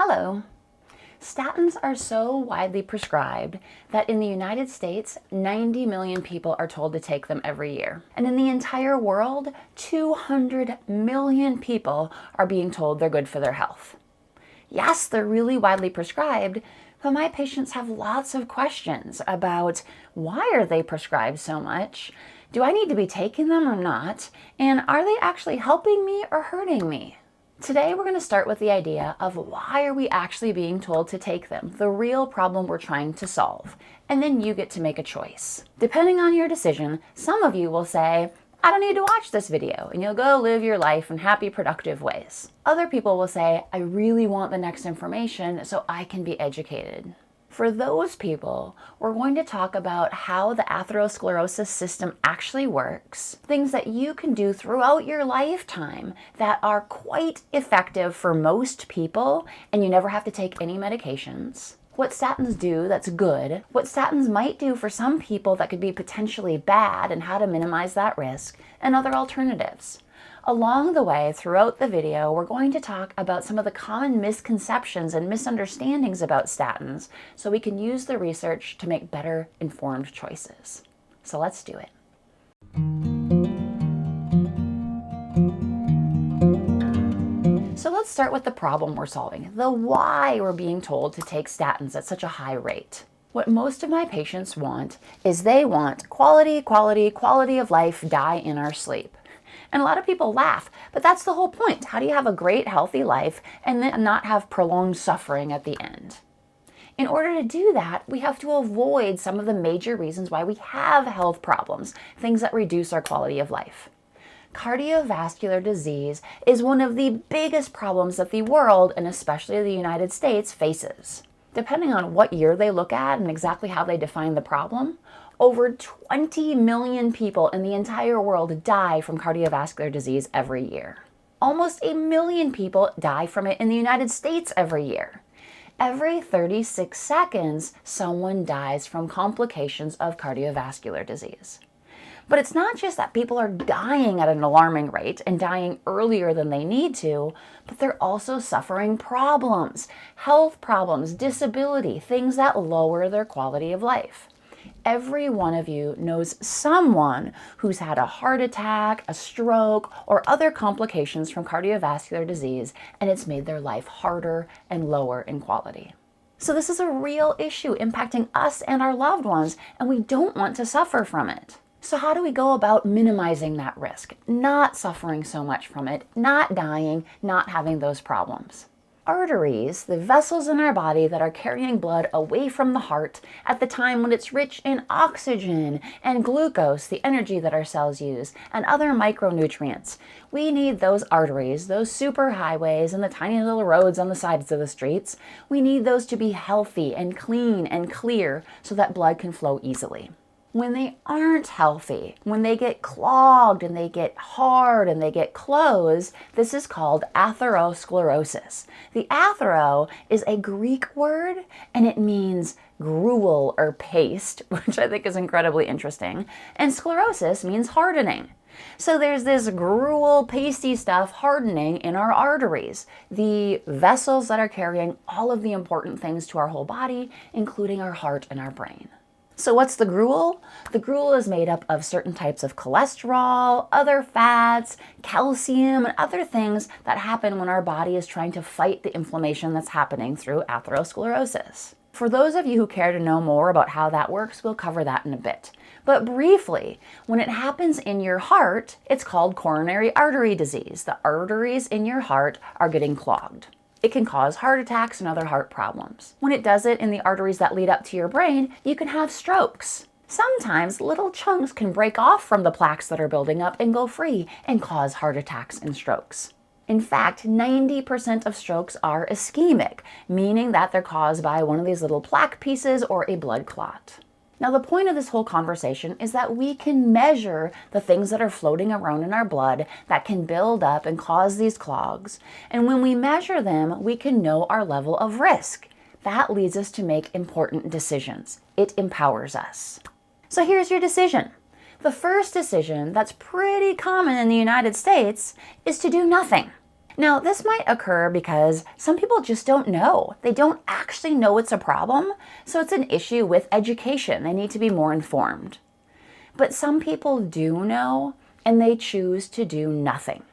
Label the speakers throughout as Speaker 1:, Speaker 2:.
Speaker 1: Hello. Statins are so widely prescribed that in the United States, 90 million people are told to take them every year. And in the entire world, 200 million people are being told they're good for their health. Yes, they're really widely prescribed, but my patients have lots of questions about why are they prescribed so much? Do I need to be taking them or not? And are they actually helping me or hurting me? Today we're going to start with the idea of why are we actually being told to take them, the real problem we're trying to solve, and then you get to make a choice. Depending on your decision, some of you will say, I don't need to watch this video, and you'll go live your life in happy, productive ways. Other people will say, I really want the next information so I can be educated. For those people, we're going to talk about how the atherosclerosis system actually works, things that you can do throughout your lifetime that are quite effective for most people, and you never have to take any medications, what statins do that's good, what statins might do for some people that could be potentially bad, and how to minimize that risk, and other alternatives. Along the way, throughout the video, we're going to talk about some of the common misconceptions and misunderstandings about statins so we can use the research to make better informed choices. So let's do it. So let's start with the problem we're solving, the why we're being told to take statins at such a high rate. What most of my patients want is they want quality of life, die in our sleep. And a lot of people laugh, but that's the whole point. How do you have a great, healthy life and then not have prolonged suffering at the end? In order to do that, we have to avoid some of the major reasons why we have health problems, things that reduce our quality of life. Cardiovascular disease is one of the biggest problems that the world, and especially the United States, faces. Depending on what year they look at and exactly how they define the problem, over 20 million people in the entire world die from cardiovascular disease every year. Almost 1 million people die from it in the United States every year. Every 36 seconds, someone dies from complications of cardiovascular disease. But it's not just that people are dying at an alarming rate and dying earlier than they need to, but they're also suffering problems, health problems, disability, things that lower their quality of life. Every one of you knows someone who's had a heart attack, a stroke, or other complications from cardiovascular disease, and it's made their life harder and lower in quality. So this is a real issue impacting us and our loved ones, and we don't want to suffer from it. So how do we go about minimizing that risk, not suffering so much from it, not dying, not having those problems? Arteries, the vessels in our body that are carrying blood away from the heart at the time when it's rich in oxygen and glucose, the energy that our cells use, and other micronutrients. We need those arteries, those superhighways and the tiny little roads on the sides of the streets. We need those to be healthy and clean and clear so that blood can flow easily. When they aren't healthy, when they get clogged and they get hard and they get closed, this is called atherosclerosis. The athero is a Greek word and it means gruel or paste, which I think is incredibly interesting. And sclerosis means hardening. So there's this gruel, pasty stuff hardening in our arteries, the vessels that are carrying all of the important things to our whole body, including our heart and our brain. So what's the gruel? The gruel is made up of certain types of cholesterol, other fats, calcium, and other things that happen when our body is trying to fight the inflammation that's happening through atherosclerosis. For those of you who care to know more about how that works, we'll cover that in a bit. But briefly, when it happens in your heart, it's called coronary artery disease. The arteries in your heart are getting clogged. It can cause heart attacks and other heart problems. When it does it in the arteries that lead up to your brain, you can have strokes. Sometimes little chunks can break off from the plaques that are building up and go free and cause heart attacks and strokes. In fact, 90% of strokes are ischemic, meaning that they're caused by one of these little plaque pieces or a blood clot. Now, the point of this whole conversation is that we can measure the things that are floating around in our blood that can build up and cause these clogs. And when we measure them, we can know our level of risk. That leads us to make important decisions. It empowers us. So here's your decision. The first decision that's pretty common in the United States is to do nothing. Now, this might occur because some people just don't know. They don't actually know it's a problem, so it's an issue with education. They need to be more informed. But some people do know, and they choose to do nothing.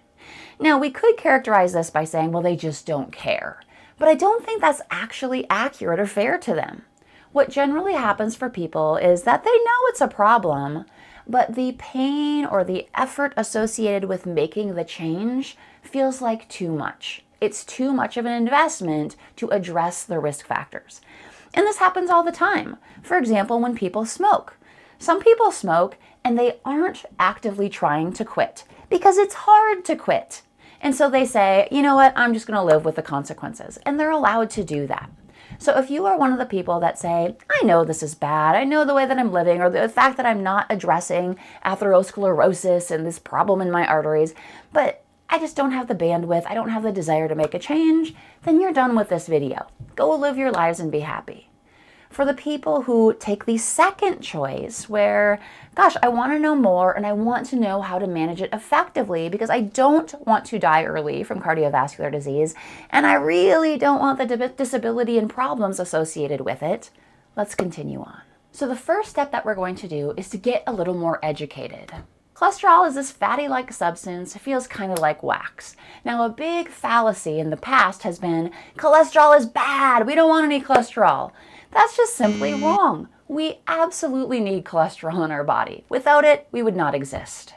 Speaker 1: Now, we could characterize this by saying, well, they just don't care. But I don't think that's actually accurate or fair to them. What generally happens for people is that they know it's a problem, but the pain or the effort associated with making the change feels like too much. It's too much of an investment to address the risk factors. And this happens all the time. For example, when people smoke. Some people smoke and they aren't actively trying to quit because it's hard to quit. And so they say, you know what, I'm just going to live with the consequences. And they're allowed to do that. So if you are one of the people that say, I know this is bad, I know the way that I'm living, or the fact that I'm not addressing atherosclerosis and this problem in my arteries, but I just don't have the bandwidth, I don't have the desire to make a change, then you're done with this video. Go live your lives and be happy. For the people who take the second choice where, gosh, I want to know more and I want to know how to manage it effectively because I don't want to die early from cardiovascular disease and I really don't want the disability and problems associated with it, let's continue on. So the first step that we're going to do is to get a little more educated. Cholesterol is this fatty-like substance. It feels kind of like wax. Now, a big fallacy in the past has been, cholesterol is bad. We don't want any cholesterol. That's just simply wrong. We absolutely need cholesterol in our body. Without it, we would not exist.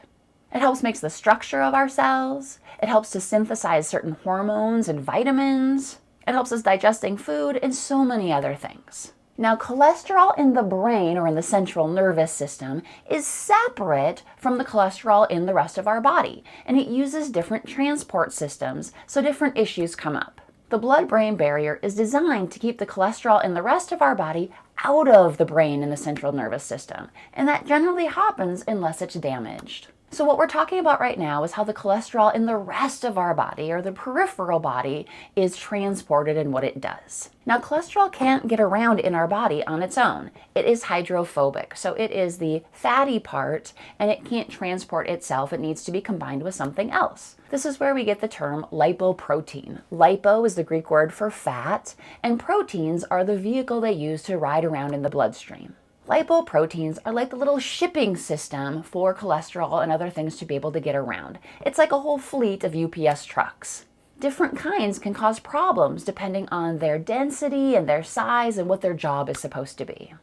Speaker 1: It helps make the structure of our cells. It helps to synthesize certain hormones and vitamins. It helps us digesting food and so many other things. Now, cholesterol in the brain or in the central nervous system is separate from the cholesterol in the rest of our body, and it uses different transport systems, so different issues come up. The blood-brain barrier is designed to keep the cholesterol in the rest of our body out of the brain and the central nervous system, and that generally happens unless it's damaged. So what we're talking about right now is how the cholesterol in the rest of our body, or the peripheral body, is transported and what it does. Now, cholesterol can't get around in our body on its own. It is hydrophobic, so it is the fatty part, and it can't transport itself. It needs to be combined with something else. This is where we get the term lipoprotein. Lipo is the Greek word for fat, and proteins are the vehicle they use to ride around in the bloodstream. Lipoproteins are like the little shipping system for cholesterol and other things to be able to get around. It's like a whole fleet of UPS trucks. Different kinds can cause problems depending on their density and their size and what their job is supposed to be.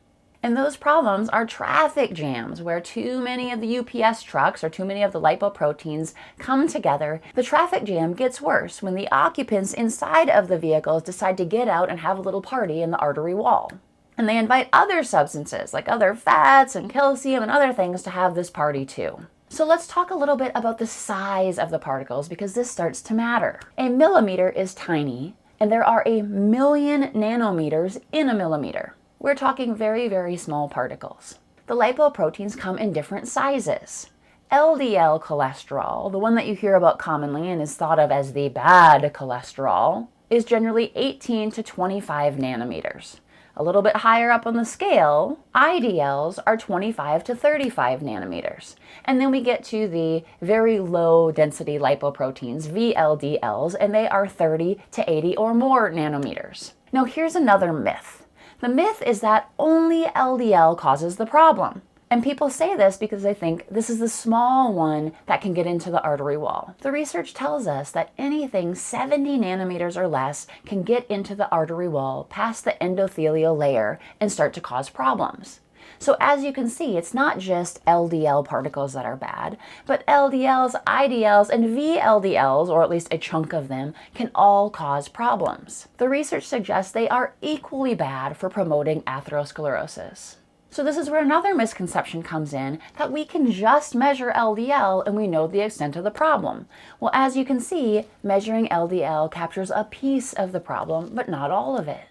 Speaker 1: And those problems are traffic jams, where too many of the UPS trucks or too many of the lipoproteins come together. The traffic jam gets worse when the occupants inside of the vehicles decide to get out and have a little party in the artery wall. And they invite other substances like other fats and calcium and other things to have this party too. So let's talk a little bit about the size of the particles because this starts to matter. A millimeter is tiny and there are 1,000,000 nanometers in a millimeter. We're talking very, very small particles. The lipoproteins come in different sizes. LDL cholesterol, the one that you hear about commonly and is thought of as the bad cholesterol, is generally 18 to 25 nanometers. A little bit higher up on the scale, IDLs are 25 to 35 nanometers. And then we get to the very low density lipoproteins, VLDLs, and they are 30 to 80 or more nanometers. Now here's another myth. The myth is that only LDL causes the problem. And people say this because they think this is the small one that can get into the artery wall. The research tells us that anything 70 nanometers or less can get into the artery wall past the endothelial layer and start to cause problems. So as you can see, it's not just LDL particles that are bad, but LDLs, IDLs, and VLDLs, or at least a chunk of them, can all cause problems. The research suggests they are equally bad for promoting atherosclerosis. So this is where another misconception comes in, that we can just measure LDL and we know the extent of the problem. Well, as you can see, measuring LDL captures a piece of the problem, but not all of it.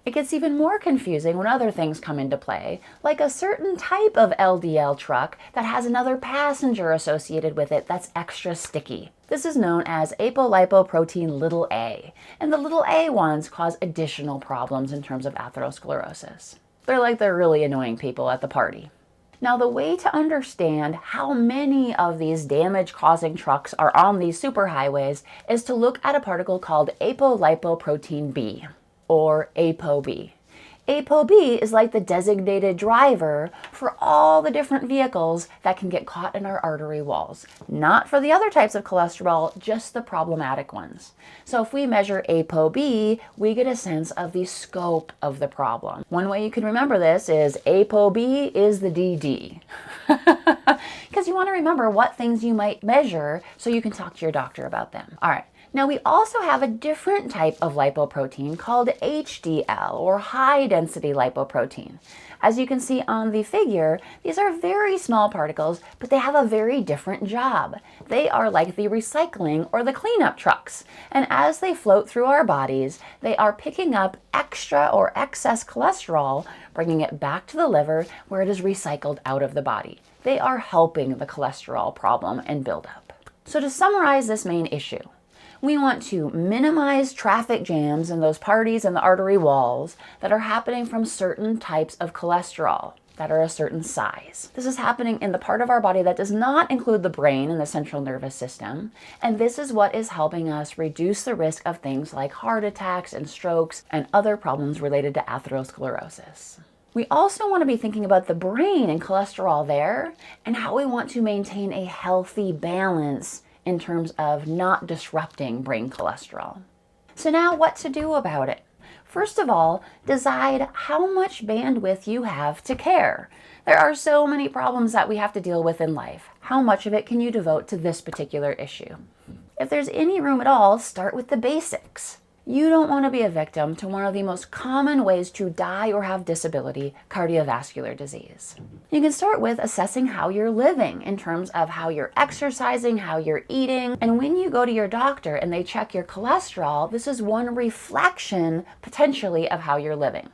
Speaker 1: It gets even more confusing when other things come into play, like a certain type of LDL truck that has another passenger associated with it that's extra sticky. This is known as apolipoprotein a, and the little a ones cause additional problems in terms of atherosclerosis. They're like the really annoying people at the party. Now, the way to understand how many of these damage-causing trucks are on these superhighways is to look at a particle called apolipoprotein B, or ApoB. ApoB is like the designated driver for all the different vehicles that can get caught in our artery walls. Not for the other types of cholesterol, just the problematic ones. So if we measure ApoB, we get a sense of the scope of the problem. One way you can remember this is ApoB is the DD. Because you want to remember what things you might measure so you can talk to your doctor about them. All right. Now, we also have a different type of lipoprotein called HDL, or high-density lipoprotein. As you can see on the figure, these are very small particles, but they have a very different job. They are like the recycling or the cleanup trucks. And as they float through our bodies, they are picking up extra or excess cholesterol, bringing it back to the liver where it is recycled out of the body. They are helping the cholesterol problem and buildup. So to summarize this main issue, we want to minimize traffic jams in those parties and the artery walls that are happening from certain types of cholesterol that are a certain size. This is happening in the part of our body that does not include the brain and the central nervous system, and this is what is helping us reduce the risk of things like heart attacks and strokes and other problems related to atherosclerosis. We also want to be thinking about the brain and cholesterol there, and how we want to maintain a healthy balance in terms of not disrupting brain cholesterol. So now what to do about it? First of all, decide how much bandwidth you have to care. There are so many problems that we have to deal with in life. How much of it can you devote to this particular issue? If there's any room at all, start with the basics. You don't want to be a victim to one of the most common ways to die or have disability, cardiovascular disease. You can start with assessing how you're living in terms of how you're exercising, how you're eating, and when you go to your doctor and they check your cholesterol, this is one reflection potentially of how you're living.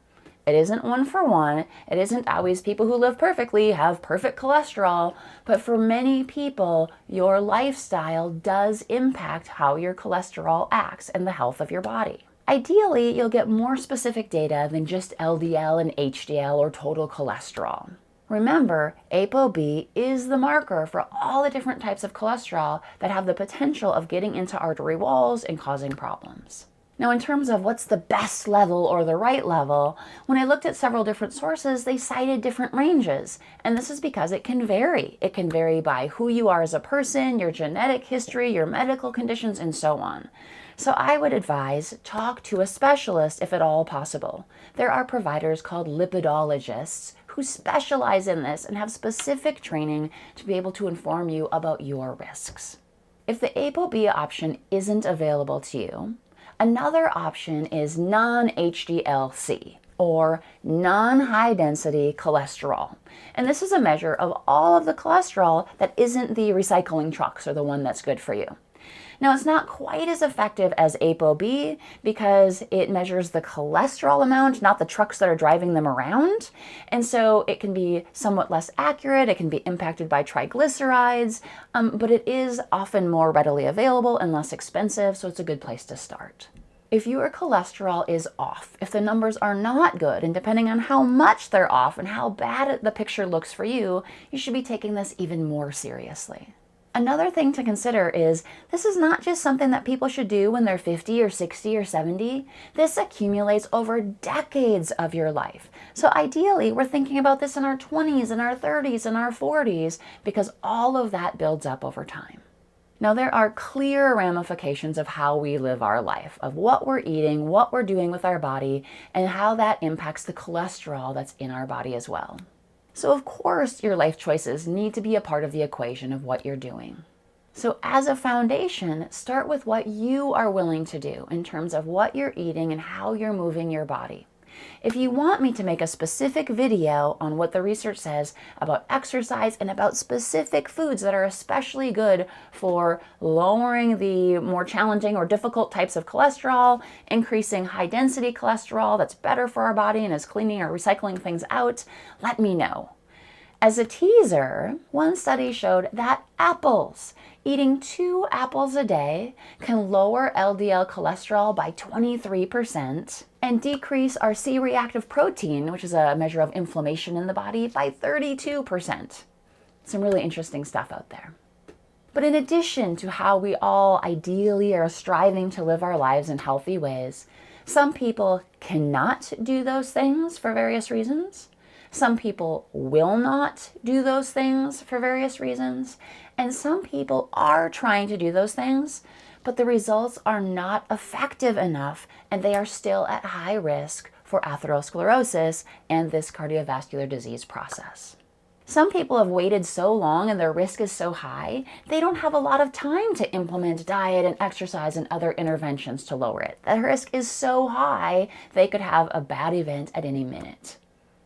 Speaker 1: It isn't one for one. It isn't always people who live perfectly have perfect cholesterol, but for many people, your lifestyle does impact how your cholesterol acts and the health of your body. Ideally, you'll get more specific data than just LDL and HDL or total cholesterol. Remember, ApoB is the marker for all the different types of cholesterol that have the potential of getting into artery walls and causing problems. Now, in terms of what's the best level or the right level, when I looked at several different sources, they cited different ranges. And this is because it can vary. It can vary by who you are as a person, your genetic history, your medical conditions, and so on. So I would advise talk to a specialist if at all possible. There are providers called lipidologists who specialize in this and have specific training to be able to inform you about your risks. If the ApoB option isn't available to you, another option is non-HDL-C, or non-high-density cholesterol. And this is a measure of all of the cholesterol that isn't the recycling trucks or the one that's good for you. Now, it's not quite as effective as ApoB because it measures the cholesterol amount, not the trucks that are driving them around. And so it can be somewhat less accurate. It can be impacted by triglycerides, but it is often more readily available and less expensive, so it's a good place to start. If your cholesterol is off, if the numbers are not good, and depending on how much they're off and how bad the picture looks for you, you should be taking this even more seriously. Another thing to consider is this is not just something that people should do when they're 50 or 60 or 70. This accumulates over decades of your life. So ideally, we're thinking about this in our 20s and our 30s and our 40s because all of that builds up over time. Now, there are clear ramifications of how we live our life, of what we're eating, what we're doing with our body, and how that impacts the cholesterol that's in our body as well. So of course, your life choices need to be a part of the equation of what you're doing. So as a foundation, start with what you are willing to do in terms of what you're eating and how you're moving your body. If you want me to make a specific video on what the research says about exercise and about specific foods that are especially good for lowering the more challenging or difficult types of cholesterol, increasing high density cholesterol that's better for our body and is cleaning or recycling things out, let me know. As a teaser, one study showed that apples, eating 2 apples a day, can lower LDL cholesterol by 23% and decrease our C-reactive protein, which is a measure of inflammation in the body, by 32%. Some really interesting stuff out there. But in addition to how we all ideally are striving to live our lives in healthy ways, some people cannot do those things for various reasons. Some people will not do those things for various reasons. And some people are trying to do those things, but the results are not effective enough and they are still at high risk for atherosclerosis and this cardiovascular disease process. Some people have waited so long and their risk is so high, they don't have a lot of time to implement diet and exercise and other interventions to lower it. The risk is so high, they could have a bad event at any minute.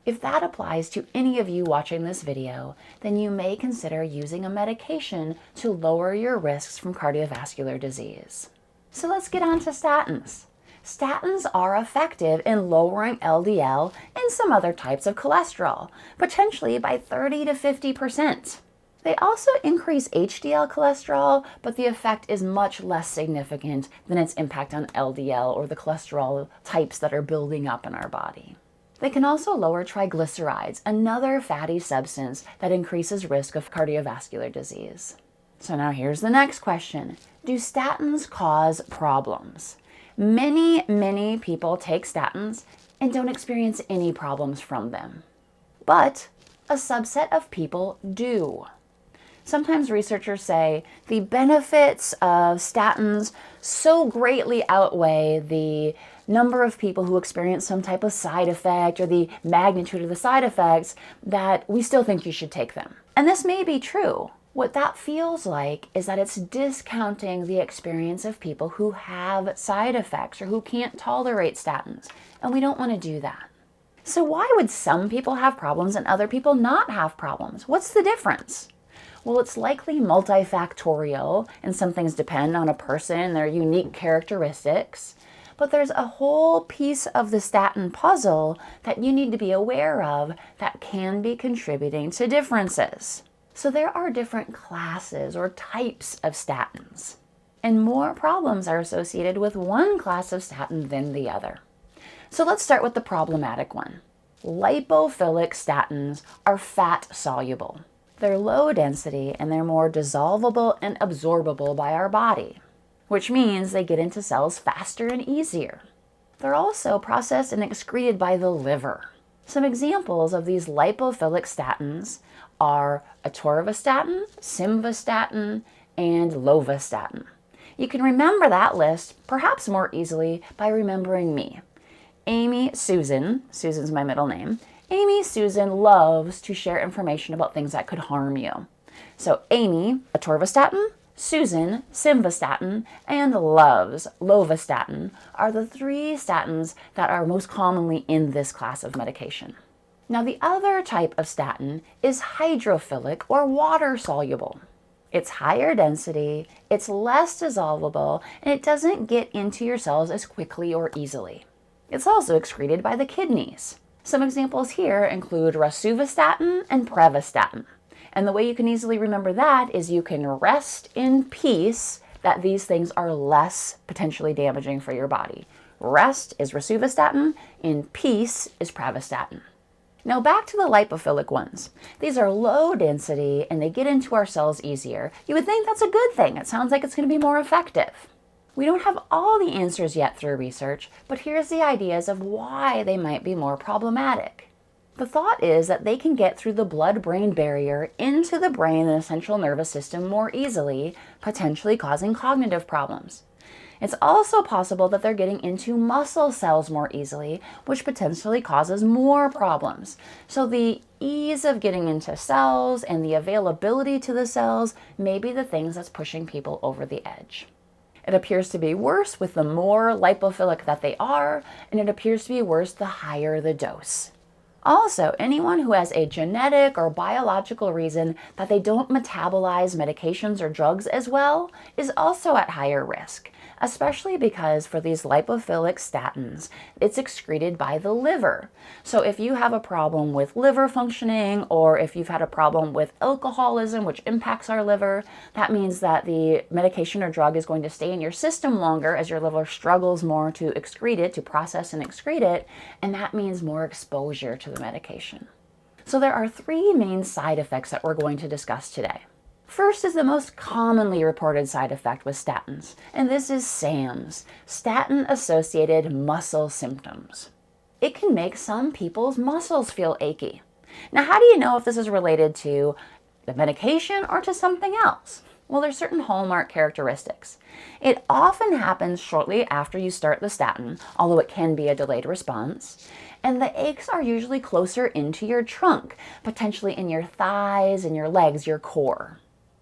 Speaker 1: If that applies to any of you watching this video, then you may consider using a medication to lower your risks from cardiovascular disease. So let's get on to statins. Statins are effective in lowering LDL and some other types of cholesterol, potentially by 30 to 50%. They also increase HDL cholesterol, but the effect is much less significant than its impact on LDL or the cholesterol types that are building up in our body. They can also lower triglycerides, another fatty substance that increases risk of cardiovascular disease. So now here's the next question. Do statins cause problems? Many people take statins and don't experience any problems from them. But a subset of people do. Sometimes researchers say the benefits of statins so greatly outweigh the number of people who experience some type of side effect or the magnitude of the side effects that we still think you should take them. And this may be true. What that feels like is that it's discounting the experience of people who have side effects or who can't tolerate statins, and we don't want to do that. So why would some people have problems and other people not have problems? What's the difference? Well, it's likely multifactorial, and some things depend on a person and their unique characteristics. But there's a whole piece of the statin puzzle that you need to be aware of that can be contributing to differences. So there are different classes or types of statins, and more problems are associated with one class of statin than the other. So let's start with the problematic one. Lipophilic statins are fat soluble. They're low density and they're more dissolvable and absorbable by our body, which means they get into cells faster and easier. They're also processed and excreted by the liver. Some examples of these lipophilic statins are atorvastatin, simvastatin, and lovastatin. You can remember that list perhaps more easily by remembering me. Amy Susan, Susan's my middle name, Amy Susan loves to share information about things that could harm you. So Amy, atorvastatin, Susan, simvastatin, and loves lovastatin are the 3 statins that are most commonly in this class of medication. Now the other type of statin is hydrophilic or water soluble. It's higher density, it's less dissolvable, and it doesn't get into your cells as quickly or easily. It's also excreted by the kidneys. Some examples here include rosuvastatin and pravastatin. And the way you can easily remember that is you can rest in peace that these things are less potentially damaging for your body. Rest is rosuvastatin, in peace is pravastatin. Now back to the lipophilic ones. These are low density and they get into our cells easier. You would think that's a good thing. It sounds like it's going to be more effective. We don't have all the answers yet through research, but here's the ideas of why they might be more problematic. The thought is that they can get through the blood-brain barrier into the brain and central nervous system more easily, potentially causing cognitive problems. It's also possible that they're getting into muscle cells more easily, which potentially causes more problems. So the ease of getting into cells and the availability to the cells may be the things that's pushing people over the edge. It appears to be worse with the more lipophilic that they are, and it appears to be worse the higher the dose. Also, anyone who has a genetic or biological reason that they don't metabolize medications or drugs as well is also at higher risk. especially because for these lipophilic statins, it's excreted by the liver. So if you have a problem with liver functioning, or if you've had a problem with alcoholism, which impacts our liver, that means that the medication or drug is going to stay in your system longer as your liver struggles more to excrete it, to process and excrete it, and that means more exposure to the medication. So there are three main side effects that we're going to discuss today. First is the most commonly reported side effect with statins, and this is SAMS, Statin-Associated Muscle Symptoms. It can make some people's muscles feel achy. Now, how do you know if this is related to the medication or to something else? Well, there's certain hallmark characteristics. It often happens shortly after you start the statin, although it can be a delayed response. And the aches are usually closer into your trunk, potentially in your thighs, in your legs, your core.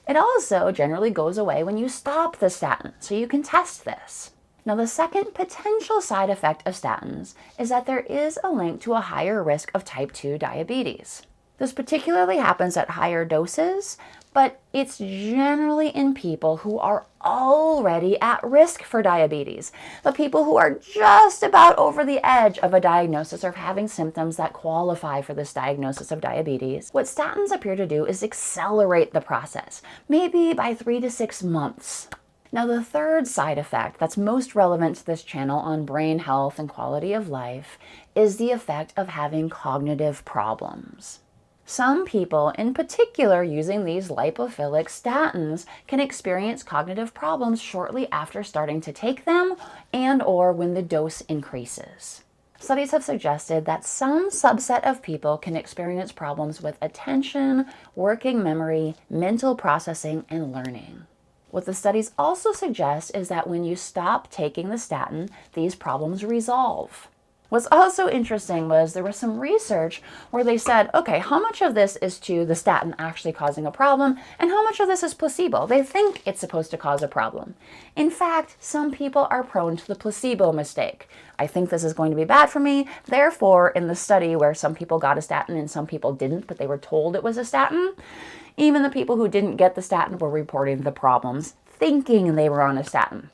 Speaker 1: It also generally goes away when you stop the statin, so you can test this. Now, the second potential side effect of statins is that there is a link to a higher risk of type 2 diabetes. This particularly happens at higher doses, but it's generally in people who are already at risk for diabetes, the people who are just about over the edge of a diagnosis or having symptoms that qualify for this diagnosis of diabetes. What statins appear to do is accelerate the process, maybe by 3 to 6 months. Now, the third side effect that's most relevant to this channel on brain health and quality of life is the effect of having cognitive problems. Some people, in particular using these lipophilic statins, can experience cognitive problems shortly after starting to take them and/or when the dose increases. Studies have suggested that some subset of people can experience problems with attention, working memory, mental processing, and learning. What the studies also suggest is that when you stop taking the statin, these problems resolve. What's also interesting was there was some research where they said, okay, how much of this is to the statin actually causing a problem and how much of this is placebo? They think it's supposed to cause a problem. In fact, some people are prone to the placebo mistake. I think this is going to be bad for me. Therefore, in the study where some people got a statin and some people didn't, but they were told it was a statin, even the people who didn't get the statin were reporting the problems, thinking they were on a statin.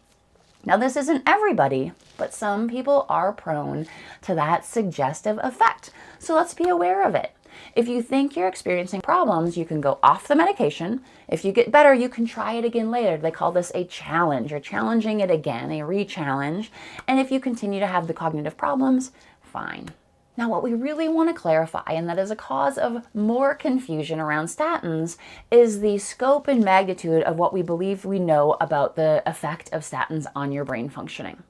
Speaker 1: Now, this isn't everybody, but some people are prone to that suggestive effect. So let's be aware of it. If you think you're experiencing problems, you can go off the medication. If you get better, you can try it again later. They call this a challenge. You're challenging it again, a re-challenge. And if you continue to have the cognitive problems, fine. Now, what we really want to clarify, and that is a cause of more confusion around statins, is the scope and magnitude of what we believe we know about the effect of statins on your brain functioning.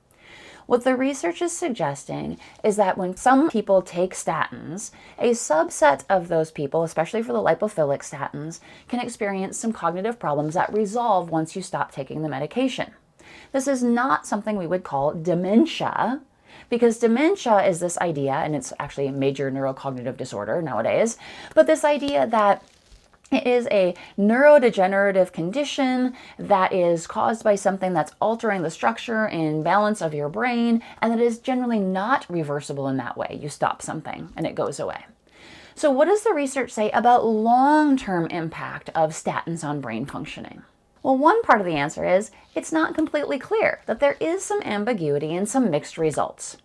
Speaker 1: What the research is suggesting is that when some people take statins, a subset of those people, especially for the lipophilic statins, can experience some cognitive problems that resolve once you stop taking the medication. This is not something we would call dementia, because dementia is this idea, and it's actually a major neurocognitive disorder nowadays, but this idea that it is a neurodegenerative condition that is caused by something that's altering the structure and balance of your brain, and that is generally not reversible in that way. You stop something and it goes away. So what does the research say about long-term impact of statins on brain functioning? Well, one part of the answer is it's not completely clear, that there is some ambiguity and some mixed results.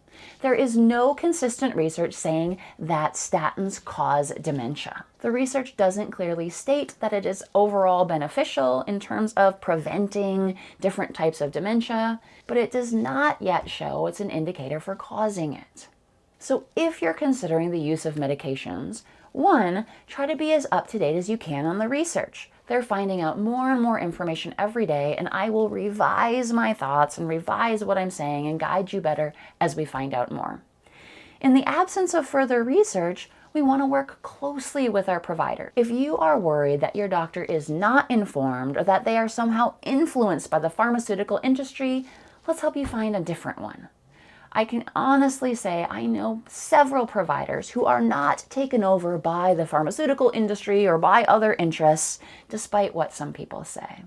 Speaker 1: There is no consistent research saying that statins cause dementia. The research doesn't clearly state that it is overall beneficial in terms of preventing different types of dementia, but it does not yet show it's an indicator for causing it. So if you're considering the use of medications, one, try to be as up to date as you can on the research. They're finding out more and more information every day, and I will revise my thoughts and revise what I'm saying and guide you better as we find out more. In the absence of further research, we want to work closely with our provider. If you are worried that your doctor is not informed or that they are somehow influenced by the pharmaceutical industry, let's help you find a different one. I can honestly say I know several providers who are not taken over by the pharmaceutical industry or by other interests, despite what some people say.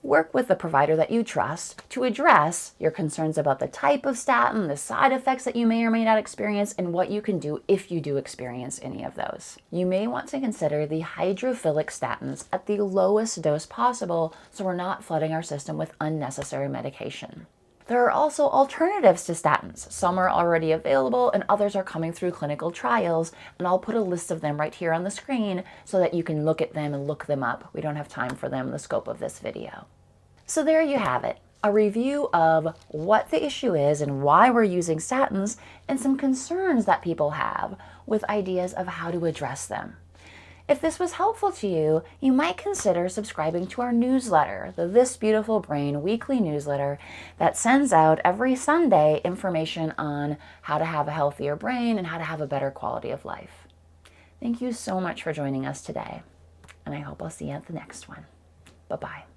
Speaker 1: Work with the provider that you trust to address your concerns about the type of statin, the side effects that you may or may not experience, and what you can do if you do experience any of those. You may want to consider the hydrophilic statins at the lowest dose possible so we're not flooding our system with unnecessary medication. There are also alternatives to statins. Some are already available and others are coming through clinical trials, and I'll put a list of them right here on the screen so that you can look at them and look them up. We don't have time for them in the scope of this video. So there you have it, a review of what the issue is and why we're using statins, and some concerns that people have with ideas of how to address them. If this was helpful to you, you might consider subscribing to our newsletter, the This Beautiful Brain weekly newsletter that sends out every Sunday information on how to have a healthier brain and how to have a better quality of life. Thank you so much for joining us today, and I hope I'll see you at the next one. Bye-bye.